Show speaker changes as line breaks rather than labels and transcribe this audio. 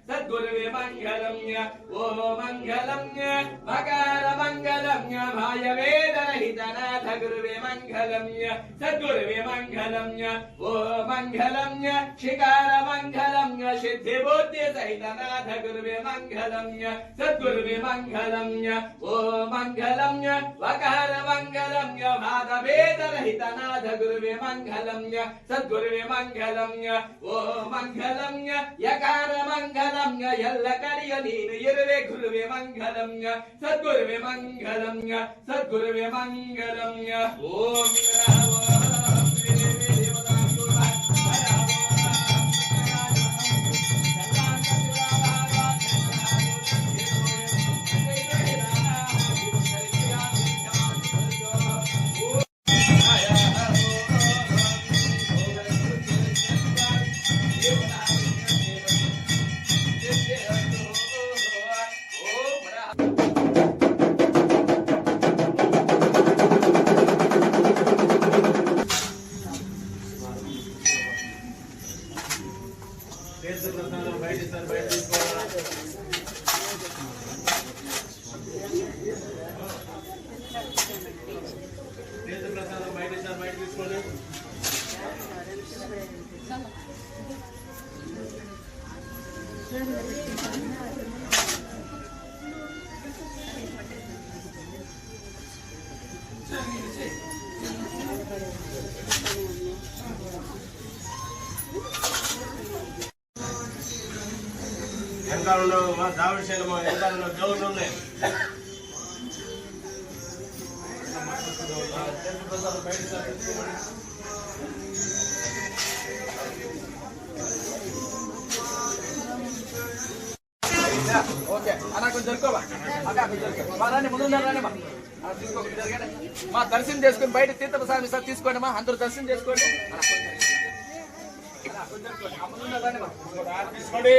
సద్గురువే మంగళం ఓం మంగళం మకర మంగళం భాయవేదరహితనాథ గురువే మంగళం సద్గురువే మంగళం ఓం మంగళం శిఖర మంగళం సిద్ధి బుద్ధి సహితనాథ గురువే మంగళం సద్గురువే మంగళం ఓం మంగళం వకర మంగళం భాదవేదరహితనాథ గురువే మంగళం సద్గురువే మంగళం ఓం మంగళం యకార మంగళం ఎల్ల కడియ నీను ఇరువే గురువే మంగళం సద్గురువే మంగళం సద్గురువే మంగళం ఓం ఎంకాలంలో మా దావిడి శైలమో ఎంకాలంలో దేవుళ్ళు ఉన్నాయి. ఓకే అన్న కొంచెం జరుకోవా అక్క కొంచెం జరుకో రాని ముందు రాని మా దర్శనం చేసుకుని బయట తీర్థ ప్రసాదం ఇస్తారు తీసుకోండి మా అందరూ దర్శనం చేసుకోండి తీసుకోండి.